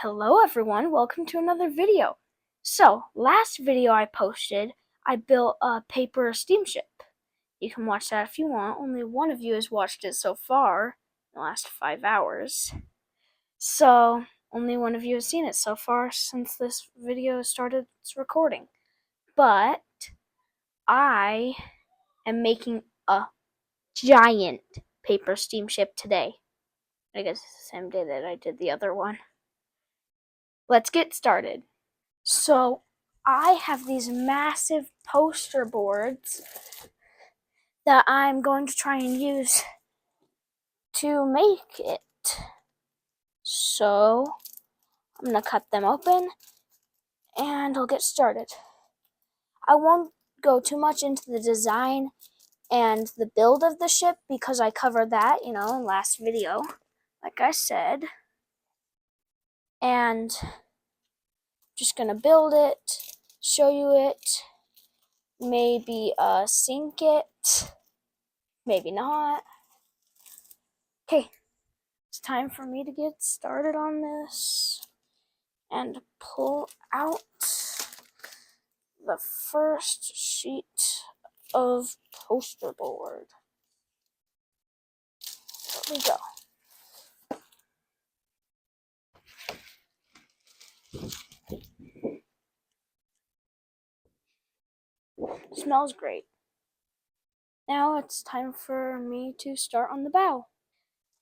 Hello everyone, welcome to another video. So, last video I posted, I built a paper steamship. You can watch that if you want. Only one of you has watched it so far in the last 5 hours. So, only one of you has seen it so far since this video started its recording. But, I am making a giant paper steamship today. I guess it's the same day that I did the other one. Let's get started. So I have these massive poster boards that I'm going to try and use to make it. So I'm going to cut them open and I'll get started. I won't go too much into the design and the build of the ship because I covered that, in last video, like I said. And just going to build it, show you it, maybe sink it, maybe not. Okay, it's time for me to get started on this and pull out the first sheet of poster board. There we go. Smells great. Now it's time for me to start on the bow.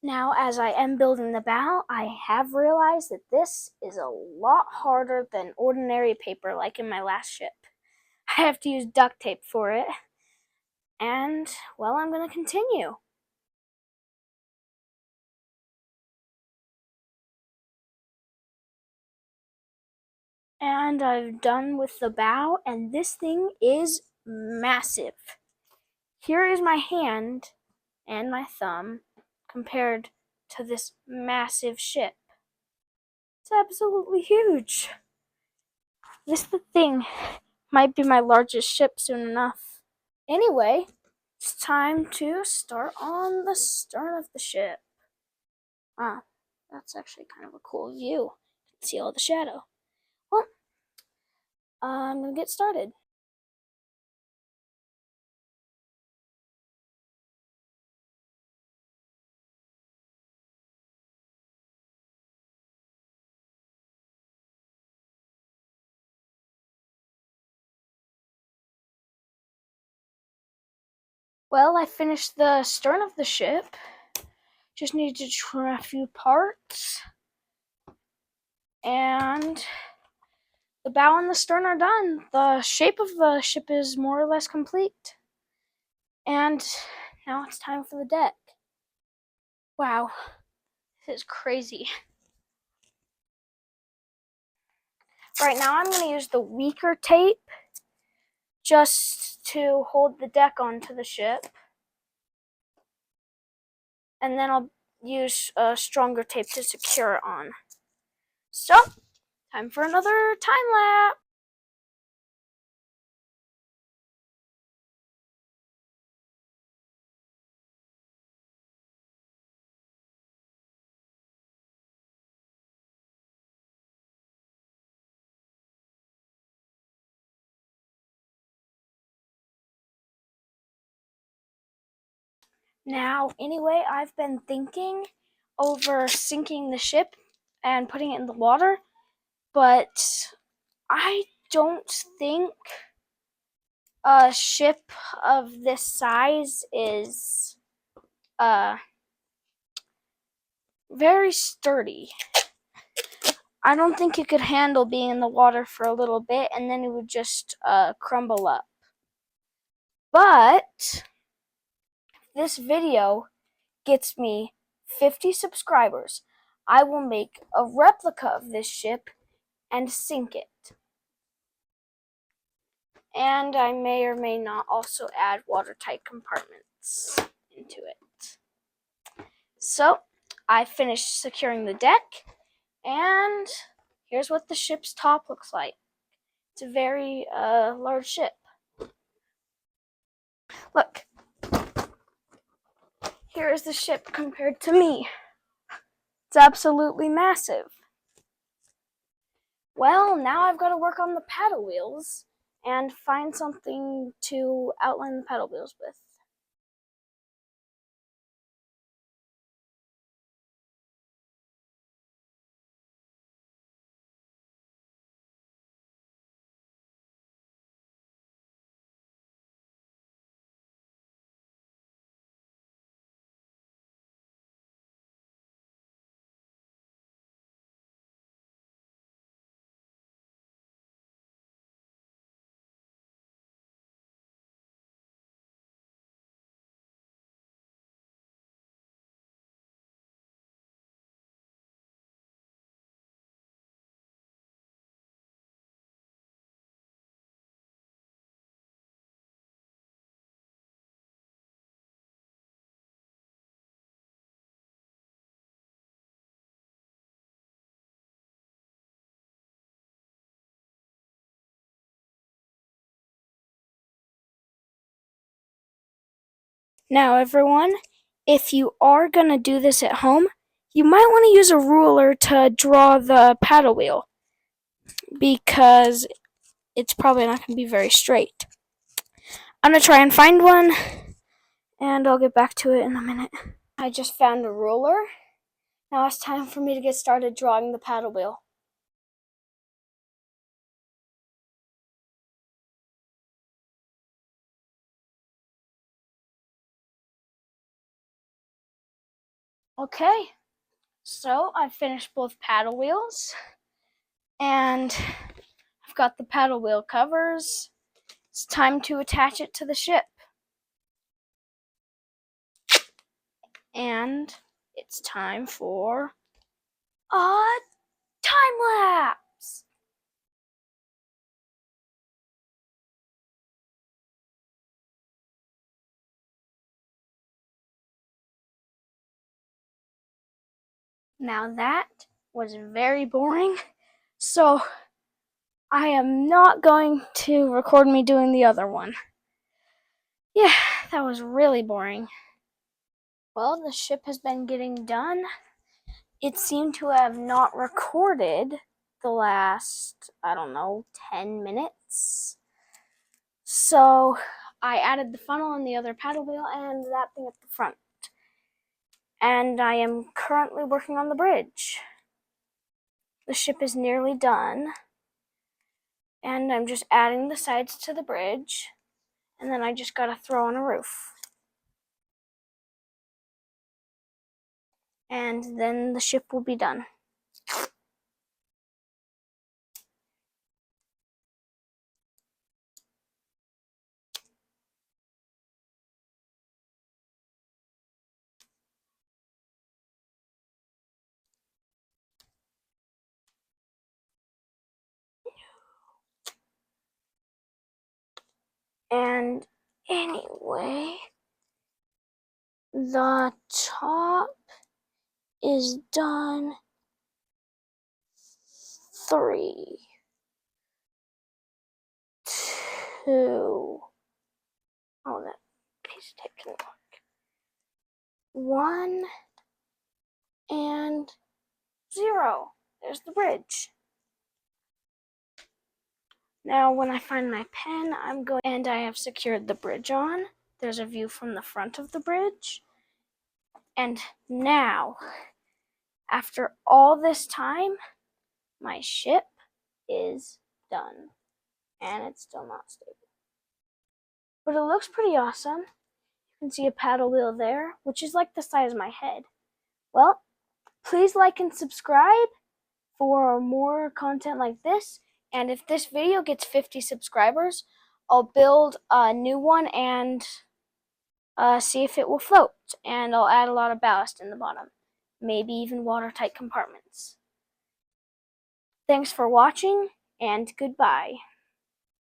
Now, as I am building the bow, I have realized that this is a lot harder than ordinary paper like in my last ship. I have to use duct tape for it. And, well, I'm going to continue. And I'm done with the bow, and this thing is massive. Here is my hand and my thumb compared to this massive ship. It's absolutely huge. This thing might be my largest ship soon enough. Anyway, it's time to start on the stern of the ship. That's actually kind of a cool view. You can see all the shadow. Well, I'm gonna get started. Well, I finished the stern of the ship. Just need to trim a few parts. And the bow and the stern are done. The shape of the ship is more or less complete. And now it's time for the deck. Wow, this is crazy. Right now I'm going to use the weaker tape just to hold the deck onto the ship. And then I'll use stronger tape to secure it on. So, time for another time lapse. Now, anyway, I've been thinking over sinking the ship and putting it in the water, but I don't think a ship of this size is very sturdy. I don't think it could handle being in the water for a little bit and then it would just crumble up. But this video gets me 50 subscribers, I will make a replica of this ship and sink it. And I may or may not also add watertight compartments into it. So, I finished securing the deck, and here's what the ship's top looks like. It's a very large ship. Look. Here is the ship compared to me. It's absolutely massive. Well, now I've got to work on the paddle wheels and find something to outline the paddle wheels with. Now, everyone, if you are going to do this at home, you might want to use a ruler to draw the paddle wheel because it's probably not going to be very straight. I'm going to try and find one, and I'll get back to it in a minute. I just found a ruler. Now it's time for me to get started drawing the paddle wheel. Okay, so I've finished both paddle wheels, and I've got the paddle wheel covers. It's time to attach it to the ship. And it's time for a time lapse. Now that was very boring, so I am not going to record me doing the other one. Yeah, that was really boring. Well, the ship has been getting done. It seemed to have not recorded the last, 10 minutes. So I added the funnel and the other paddle wheel and that thing at the front. And I am currently working on the bridge. The ship is nearly done. And I'm just adding the sides to the bridge. And then I just gotta throw on a roof. And then the ship will be done. And anyway, the top is done. 3, 2. Oh, that piece of tape didn't work. 1 and 0. There's the bridge. Now, when I find my pen, and I have secured the bridge on. There's a view from the front of the bridge. And now, after all this time, my ship is done. And it's still not stable. But it looks pretty awesome. You can see a paddle wheel there, which is like the size of my head. Well, please like and subscribe for more content like this. And if this video gets 50 subscribers, I'll build a new one and see if it will float. And I'll add a lot of ballast in the bottom. Maybe even watertight compartments. Thanks for watching, and goodbye.